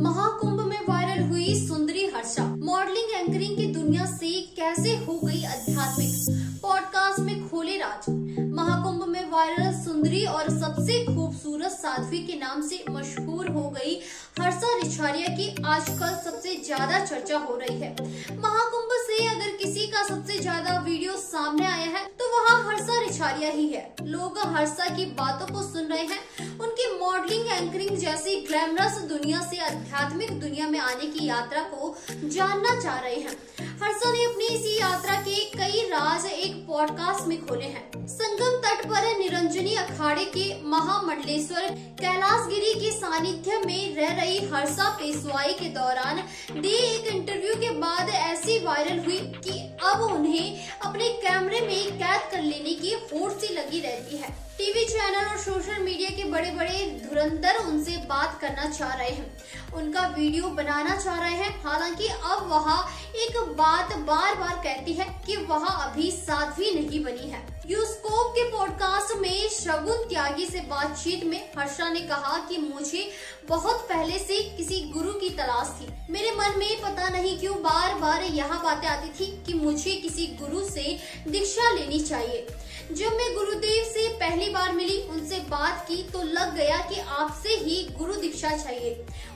महाकुंभ में वायरल हुई सुंदरी Harsha modelling anchoring की दुनिया से कैसे हो गई आध्यात्मिक, पॉडकास्ट में खोले राज। महाकुंभ में वायरल सुंदरी और सबसे खूबसूरत साध्वी के नाम से मशहूर हो गई हर्षा रिछारिया की आजकल सबसे ज्यादा चर्चा हो रही है। महाकुंभ से अगर किसी का सबसे ज्यादा वीडियो सामने आया है तो वह हर्षा रिछारिया ही है। लोग हर्षा की बातों को सुन रहे हैं, उनकी मॉडलिंग एंकरिंग जैसी ग्लैमरस दुनिया से आध्यात्मिक दुनिया में आने की यात्रा को जानना चाह रहे हैं। हर्षा ने अपनी इसी यात्रा के कई राज एक पॉडकास्ट में खोले हैं। संगम तट पर निरंजनी अखाड़े के महामंडलेश्वर कैलाशगिरी के सानिध्य में रह रही हर्षा पेशवाई के दौरान दी एक इंटरव्यू के बाद ऐसी वायरल हुई कि अब उन्हें अपने कैमरे में कैद कर लेने की होड़ सी लगी रहती है। टीवी चैनल और सोशल मीडिया के बड़े बड़े धुरंधर उनसे बात करना चाह रहे हैं, उनका वीडियो बनाना चाह रहे हैं। हालांकि अब वह एक बात बार बार कहती है कि वह अभी साध्वी नहीं बनी है। यूस्कोप के पॉडकास्ट में शगुन त्यागी से बातचीत में हर्षा ने कहा कि मुझे बहुत पहले से किसी गुरु की तलाश थी। मेरे मन में पता नहीं क्यों बार बार यह बातें आती थी कि मुझे किसी गुरु से दीक्षा लेनी चाहिए। जब मैं गुरुदेव से पहली बार मिली, उनसे बात की तो लग गया कि आपसे ही गुरु दीक्षा चाहिए।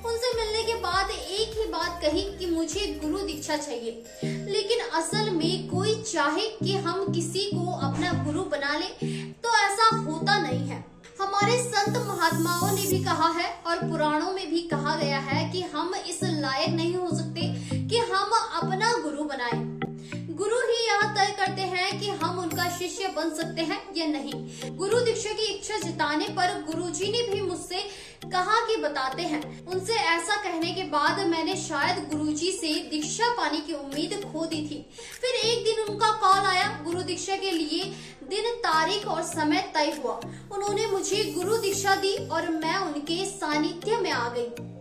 उनसे मिलने के बाद एक ही बात कही कि मुझे गुरु दीक्षा चाहिए। लेकिन असल में कोई चाहे कि हम किसी को अपना गुरु बना ले तो ऐसा होता नहीं है। हमारे संत महात्माओं ने भी कहा है और पुराणों में भी कहा गया है कि हम इस लायक नहीं हो सकते कि हम अपना गुरु बनाएं। गुरु ही यह तय करते हैं कि हम उनका शिष्य बन सकते हैं या नहीं। गुरु दीक्षा की इच्छा जताने पर गुरुजी ने भी मुझसे कहा कि बताते हैं। उनसे ऐसा कहने के बाद मैंने शायद गुरुजी से दीक्षा पाने की उम्मीद खो दी थी। फिर एक दिन उनका कॉल आया। गुरु दीक्षा के लिए दिन, तारीख और समय तय हुआ। उन्होंने मुझे गुरु दीक्षा दी और मैं उनके सानिध्य में आ गई।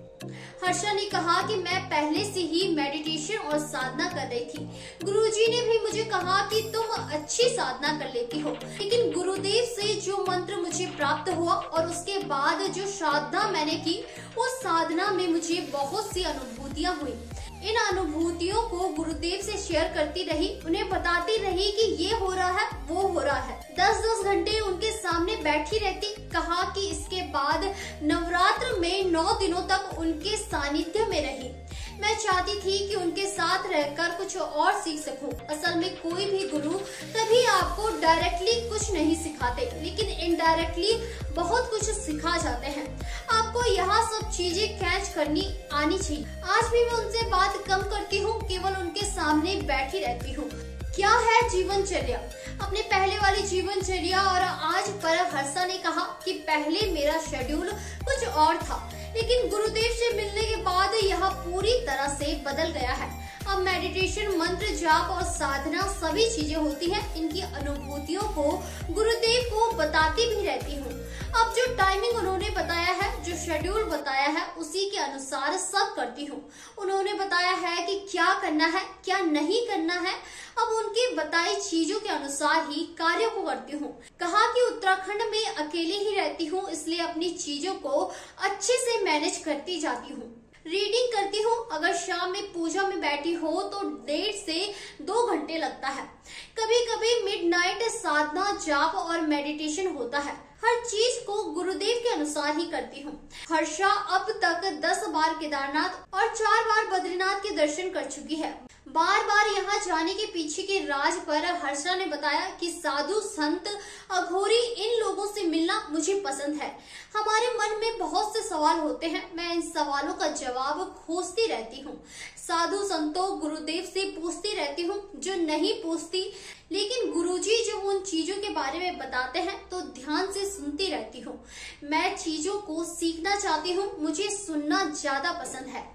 हर्षा ने कहा कि मैं पहले से ही मेडिटेशन और साधना कर रही थी। गुरुजी ने भी मुझे कहा कि तुम अच्छी साधना कर लेती हो, लेकिन गुरुदेव से जो मंत्र मुझे प्राप्त हुआ और उसके बाद जो साधना मैंने की, उस साधना में मुझे बहुत सी अनुभूतियां हुई। इन अनुभूतियों को गुरुदेव से शेयर करती रही, उन्हें बताती रही कि ये हो रहा है, वो हो रहा है। 10-10 घंटे उनके सामने बैठी रहती। कहा कि इसके बाद नवरात्र में 9 दिनों तक उनके सानिध्य में रही। मैं चाहती थी कि उनके साथ रहकर कुछ और सीख सकूं। असल में कोई भी गुरु कभी आपको डायरेक्टली कुछ नहीं सिखाते, लेकिन इनडायरेक्टली बहुत कुछ सिखा जाते हैं। आपको यह सब चीजें कैच करनी आनी चाहिए। आज भी मैं उनसे बात कम करती हूँ, केवल उनके सामने बैठी रहती हूँ। क्या है जीवनचर्या? अपने पहले वाली जीवनचर्या और आज पर हर्षा ने कहा कि पहले मेरा शेड्यूल कुछ और था, लेकिन गुरुदेव से मिलने के बाद यह पूरी तरह से बदल गया है। अब मेडिटेशन, मंत्र जाप और साधना सभी चीजें होती हैं। इनकी अनुभूतियों को गुरुदेव को बताती भी रहती हूँ। अब जो टाइमिंग उन्होंने बताया है, जो शेड्यूल बताया है, उसी के अनुसार सब करती हूँ। उन्होंने बताया है कि क्या करना है, क्या नहीं करना है। अब उनकी बताई चीजों के अनुसार ही कार्यों को करती हूँ। कहा कि उत्तराखंड में अकेले ही रहती हूँ, इसलिए अपनी चीजों को अच्छे से मैनेज करती जाती हूँ। रीडिंग करती हूँ। अगर शाम में पूजा में बैठी हो तो 1.5 से 2 घंटे लगता है। कभी कभी मिडनाइट साधना, जाप और मेडिटेशन होता है। हर चीज को गुरुदेव के अनुसार ही करती हूँ। हर्षा अब तक 10 बार केदारनाथ और 4 बार बद्रीनाथ के दर्शन कर चुकी है। बार बार यहाँ जाने के पीछे के राज पर हर्षा ने बताया कि साधु, संत, अघोरी, इन लोगों से मिलना मुझे पसंद है। हमारे मन में बहुत से सवाल होते हैं, मैं इन सवालों का जवाब खोजती रहती हूँ। साधु संतों, गुरुदेव से पूछती रहती हूँ जो नहीं पूछती, लेकिन गुरुजी जब उन चीजों के बारे में बताते हैं तो ध्यान से सुनती रहती हूँ। मैं चीजों को सीखना चाहती हूँ, मुझे सुनना ज्यादा पसंद है।